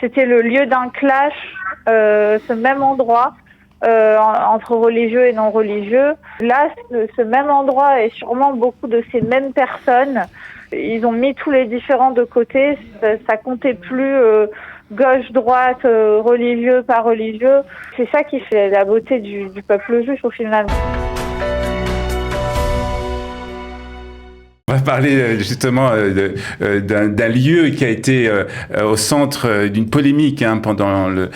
c'était le lieu d'un clash, ce même endroit. Entre religieux et non religieux. Là, ce même endroit et sûrement beaucoup de ces mêmes personnes, ils ont mis tous les différents de côté. Ça comptait plus gauche, droite, religieux, pas religieux. C'est ça qui fait la beauté du peuple juif au final. On va parler justement d'un lieu qui a été au centre d'une polémique pendant le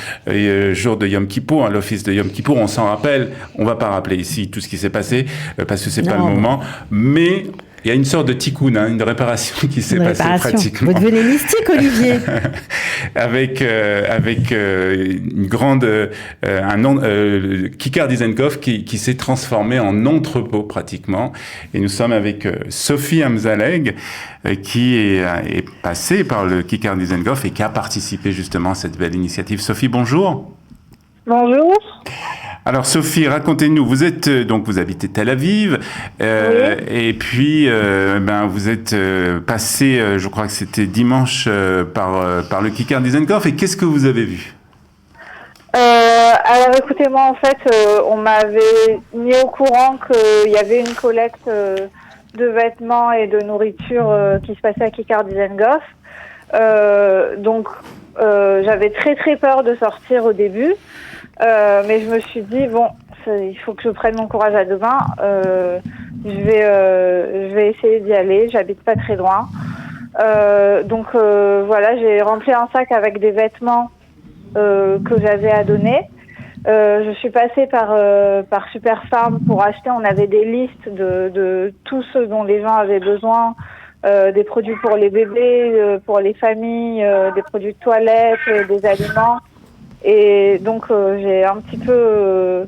jour de Yom Kippour, l'office de Yom Kippour. On s'en rappelle, on va pas rappeler ici tout ce qui s'est passé parce que c'est pas le moment, mais il y a une sorte de tikkun, une réparation qui s'est passée pratiquement. Vous devenez mystique, Olivier. avec une grande Kikar Dizengoff qui s'est transformé en entrepôt pratiquement. Et nous sommes avec Sophie Amzaleg qui est passée par le Kikar Dizengoff et qui a participé justement à cette belle initiative. Sophie, bonjour. Bonjour. Alors Sophie, racontez-nous, vous habitez Tel Aviv, oui. Et puis vous êtes passé, je crois que c'était dimanche, par le Kikar Dizengoff, et qu'est-ce que vous avez vu? Alors écoutez, moi en fait, on m'avait mis au courant qu'il y avait une collecte de vêtements et de nourriture qui se passait à Kikar Dizengoff. Donc j'avais très très peur de sortir au début. Mais je me suis dit il faut que je prenne mon courage à deux mains. Je vais essayer d'y aller. J'habite pas très loin. Donc voilà, j'ai rempli un sac avec des vêtements que j'avais à donner. Je suis passée par Superfarm pour acheter. On avait des listes de tout ce dont les gens avaient besoin. Des produits pour les bébés, pour les familles, des produits de toilette, des aliments. Et donc j'ai un petit peu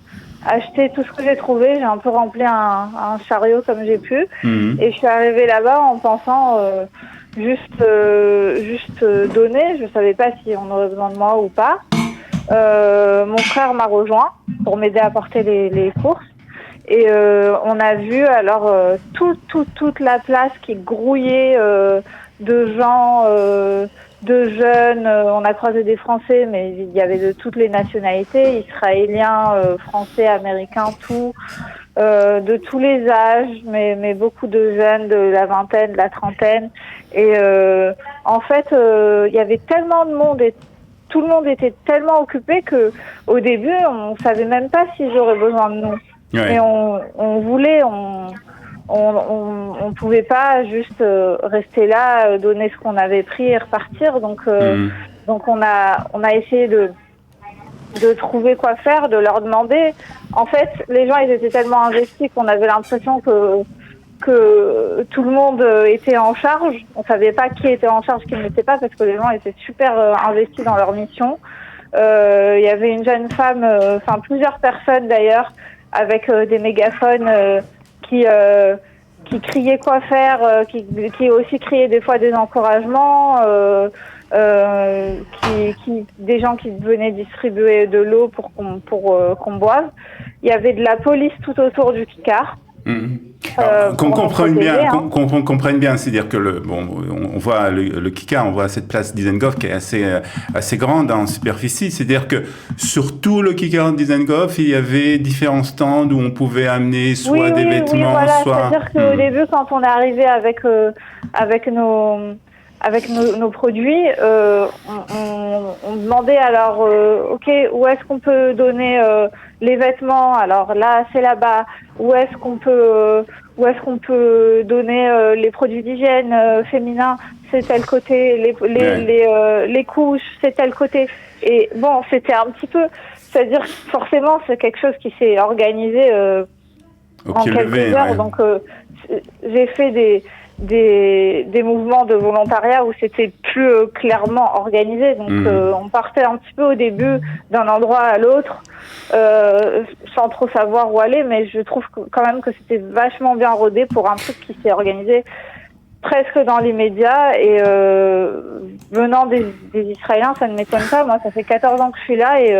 acheté tout ce que j'ai trouvé. J'ai un peu rempli un chariot comme j'ai pu. Mmh. Et je suis arrivée là-bas en pensant juste donner. Je savais pas si on aurait besoin de moi ou pas. Mon frère m'a rejoint pour m'aider à porter les courses. Et on a vu alors toute la place qui grouillait de gens, de jeunes. On a croisé des Français, mais il y avait de toutes les nationalités, israéliens, français, américains, tout, de tous les âges, mais beaucoup de jeunes de la vingtaine, de la trentaine. Et en fait, il y avait tellement de monde et tout le monde était tellement occupé que au début, on savait même pas s'ils auraient besoin de nous. Ouais. Et on voulait, on pouvait pas juste rester là, donner ce qu'on avait pris et repartir. Donc on a essayé de trouver quoi faire, de leur demander. En fait, les gens ils étaient tellement investis qu'on avait l'impression que tout le monde était en charge. On savait pas qui était en charge, qui ne l'était pas, parce que les gens étaient super investis dans leur mission. Il y avait une jeune femme, plusieurs personnes d'ailleurs, avec des mégaphones qui criaient quoi faire, qui aussi criaient des fois des encouragements, des gens qui venaient distribuer de l'eau pour qu'on boive. Il y avait de la police tout autour du Kikar. Qu'on comprenne bien, c'est-à-dire que on voit le Kikar, on voit cette place Dizengoff qui est assez grande en superficie. C'est-à-dire que sur tout le Kikar Dizengoff, il y avait différents stands où on pouvait amener soit des vêtements, voilà. soit. C'est-à-dire qu'au début, quand on est arrivé avec nos produits, on demandait alors, ok, où est-ce qu'on peut donner les vêtements? Alors là, c'est là-bas. Où est-ce qu'on peut donner les produits d'hygiène féminins? C'est tel côté. Les couches, c'est tel côté. Et bon, c'était un petit peu, c'est-à-dire forcément, c'est quelque chose qui s'est organisé en quelques heures. Ouais. Donc j'ai fait des mouvements de volontariat où c'était plus clairement organisé. Donc on partait un petit peu au début d'un endroit à l'autre sans trop savoir où aller, mais je trouve quand même que c'était vachement bien rodé pour un truc qui s'est organisé presque dans l'immédiat. Et venant des Israéliens, ça ne m'étonne pas. Moi, ça fait 14 ans que je suis là et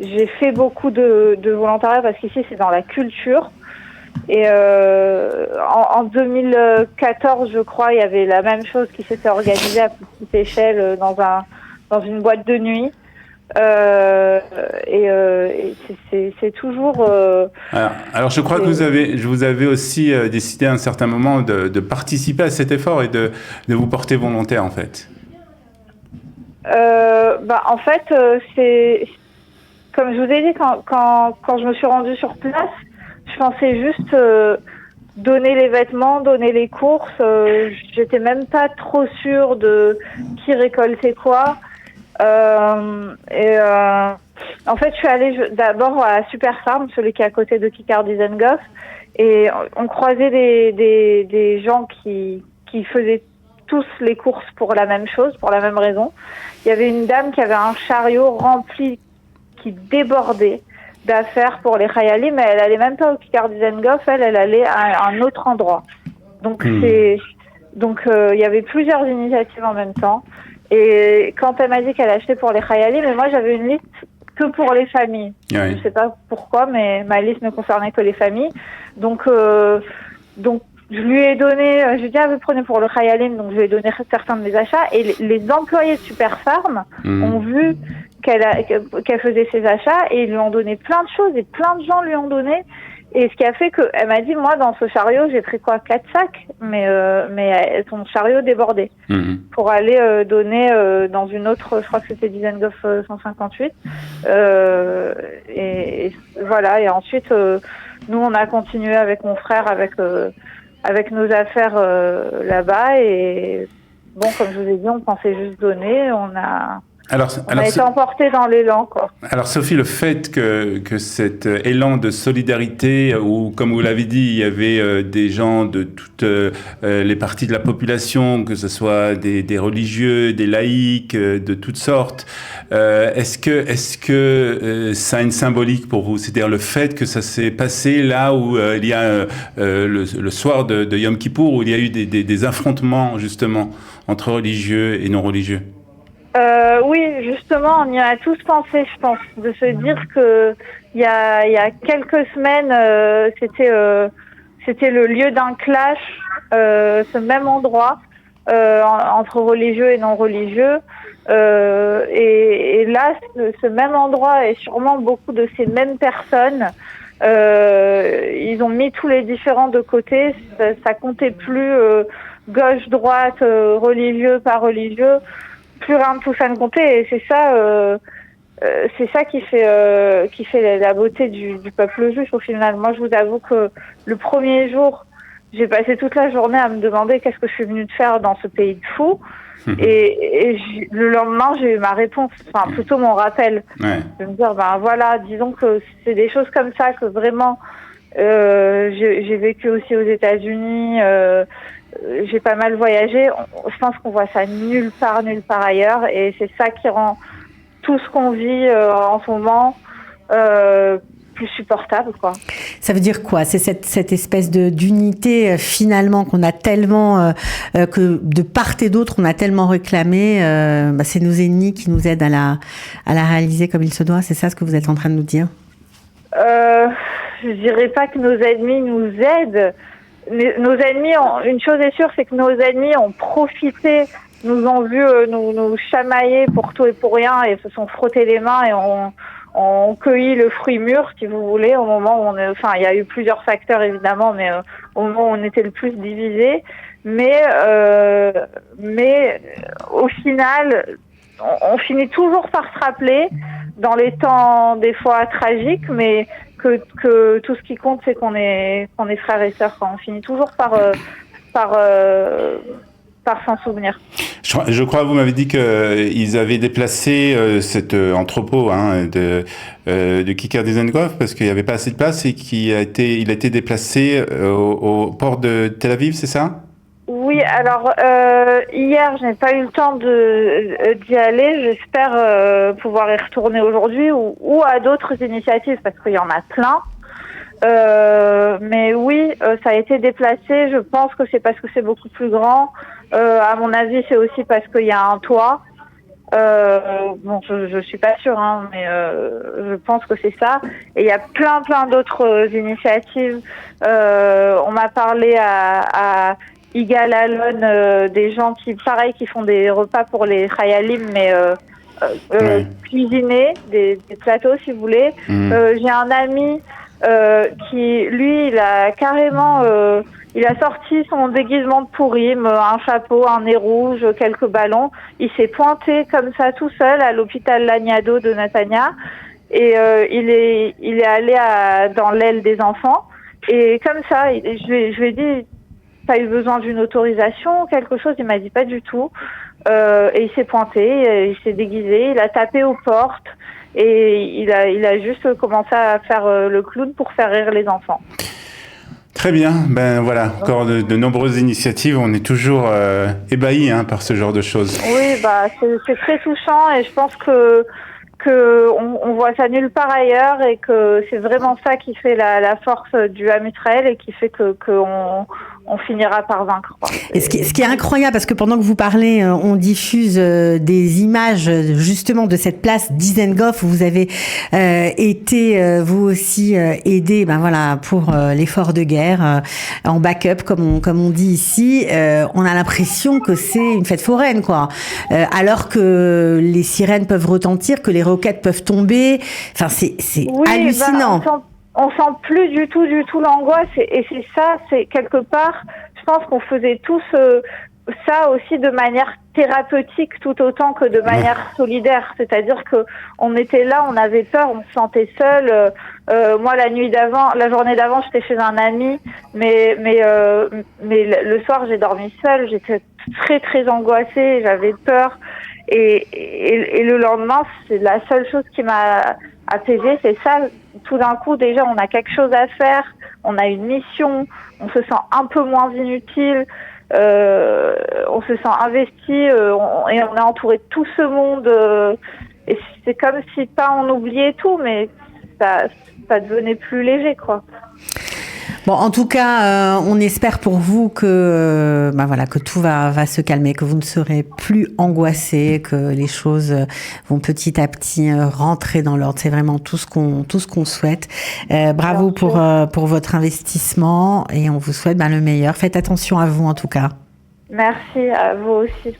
j'ai fait beaucoup de volontariat parce qu'ici, c'est dans la culture. Et en 2014, je crois, il y avait la même chose qui s'était organisée à petite échelle dans dans une boîte de nuit. Et c'est toujours. Alors, je crois que vous avez aussi décidé à un certain moment de participer à cet effort et de vous porter volontaire, en fait. En fait, c'est comme je vous ai dit, quand je me suis rendue sur place, je pensais juste donner les vêtements, donner les courses. J'étais même pas trop sûre de qui récoltait quoi. En fait, je suis allée d'abord à Super Farm, celui qui est à côté de Kicker-Dizengoff, et on croisait des gens qui faisaient tous les courses pour la même chose, pour la même raison. Il y avait une dame qui avait un chariot rempli, qui débordait d'affaires pour les Khayalim, mais elle allait même pas au Kicker-Dizengoff, elle allait à un autre endroit. Donc il y avait plusieurs initiatives en même temps. Et quand elle m'a dit qu'elle achetait pour les Khayalim, mais moi j'avais une liste que pour les familles. Oui. Je sais pas pourquoi, mais ma liste ne concernait que les familles. Donc je lui ai donné, je lui ai dit, vous prenez pour le Khayalim, donc je lui ai donné certains de mes achats. Et les employés de Super Farm ont vu qu'elle faisait ses achats et ils lui ont donné plein de choses et plein de gens lui ont donné. Et ce qui a fait que, elle m'a dit, moi, dans ce chariot, j'ai pris 4 sacs, mais son chariot débordait. Pour aller donner dans une autre, je crois que c'était Dizengoff 158. Et voilà. Et ensuite, nous, on a continué avec mon frère, avec nos affaires là-bas. Et bon, comme je vous ai dit, on pensait juste donner. On a été emportés dans l'élan, quoi. Alors Sophie, le fait que cet élan de solidarité, où comme vous l'avez dit, il y avait des gens de toutes les parties de la population, que ce soit des religieux, des laïcs, de toutes sortes, est-ce que ça a une symbolique pour vous? C'est-à-dire le fait que ça s'est passé là où il y a le soir de Yom Kippour, où il y a eu des affrontements justement entre religieux et non religieux? Oui, justement, on y a tous pensé, je pense, de se dire que il y a quelques semaines, c'était le lieu d'un clash, ce même endroit entre religieux et non religieux, et là, ce même endroit et sûrement beaucoup de ces mêmes personnes, ils ont mis tous les différents de côté, ça comptait plus gauche, droite, religieux, pas religieux. Plus rien de tout ça ne comptait, et c'est ça qui fait la beauté du peuple juif au final. Moi, je vous avoue que le premier jour, j'ai passé toute la journée à me demander qu'est-ce que je suis venue de faire dans ce pays de fous. Et le lendemain, j'ai eu ma réponse, enfin plutôt mon rappel, de me dire voilà, disons que c'est des choses comme ça que vraiment j'ai vécu aussi aux États-Unis. J'ai pas mal voyagé. Je pense qu'on voit ça nulle part ailleurs, et c'est ça qui rend tout ce qu'on vit en ce moment plus supportable, quoi. Ça veut dire quoi? C'est cette espèce d'unité finalement qu'on a tellement que de part et d'autre on a tellement réclamé. C'est nos ennemis qui nous aident à la réaliser comme il se doit. C'est ça ce que vous êtes en train de nous dire? Je dirais pas que nos ennemis nous aident. Nos ennemis, une chose est sûre, c'est que nos ennemis ont profité, nous ont vu nous chamailler pour tout et pour rien, et se sont frottés les mains et ont cueilli le fruit mûr, si vous voulez, au moment où il y a eu plusieurs facteurs évidemment, mais au moment où on était le plus divisés. Mais au final, on finit toujours par se rappeler, dans les temps des fois tragiques, mais que tout ce qui compte, c'est qu'on est frères et sœurs. On finit toujours par s'en souvenir. Je crois, vous m'avez dit qu'ils avaient déplacé cet entrepôt de Kicker-Dizengoff parce qu'il n'y avait pas assez de place et il a été déplacé au port de Tel Aviv, c'est ça? Oui, alors hier, je n'ai pas eu le temps d'y aller. J'espère pouvoir y retourner aujourd'hui ou à d'autres initiatives parce qu'il y en a plein. Mais oui, ça a été déplacé. Je pense que c'est parce que c'est beaucoup plus grand. À mon avis, c'est aussi parce qu'il y a un toit. Bon, je suis pas sûre, hein, mais je pense que c'est ça. Et il y a plein d'autres initiatives. On m'a parlé à Igal Alon, des gens qui font des repas pour les Khayalim, mais cuisiner des plateaux, si vous voulez. J'ai un ami qui, lui, il a carrément... il a sorti son déguisement de Pourim, un chapeau, un nez rouge, quelques ballons. Il s'est pointé comme ça tout seul à l'hôpital Laniado de Netanya. Et il est allé dans l'aile des enfants. Et comme ça, je lui ai dit, t'as eu besoin d'une autorisation ou quelque chose? Il m'a dit pas du tout. Et il s'est pointé, il s'est déguisé, il a tapé aux portes. Et il a juste commencé à faire le clown pour faire rire les enfants. Très bien, ben voilà, encore de nombreuses initiatives, on est toujours ébahis par ce genre de choses. Oui, c'est très touchant et je pense que on voit ça nulle part ailleurs et que c'est vraiment ça qui fait la force du Ham Israël et qui fait que on finira par vaincre. Et ce qui est incroyable, parce que pendant que vous parlez, on diffuse des images justement de cette place Dizengoff où vous avez été vous aussi aidé, pour l'effort de guerre en backup, comme on dit ici. On a l'impression que c'est une fête foraine, quoi. Alors que les sirènes peuvent retentir, que les roquettes peuvent tomber. Enfin, c'est hallucinant. On sent plus du tout l'angoisse et c'est ça, c'est quelque part, je pense qu'on faisait tous ça aussi de manière thérapeutique tout autant que de manière solidaire. C'est-à-dire que on était là, on avait peur, on se sentait seul. Moi, la journée d'avant, j'étais chez un ami, mais le soir, j'ai dormi seule. J'étais très très angoissée, j'avais peur. Et le lendemain, c'est la seule chose qui m'a apaisée, c'est ça. Tout d'un coup, déjà, on a quelque chose à faire, on a une mission, on se sent un peu moins inutile, on se sent investi et on est entouré de tout ce monde. Et c'est comme si pas on oubliait tout, mais ça devenait plus léger, quoi. Bon, en tout cas, on espère pour vous que tout va se calmer, que vous ne serez plus angoissés, que les choses vont petit à petit rentrer dans l'ordre. C'est vraiment tout ce qu'on souhaite. Bravo pour votre investissement et on vous souhaite le meilleur. Faites attention à vous en tout cas. Merci à vous aussi.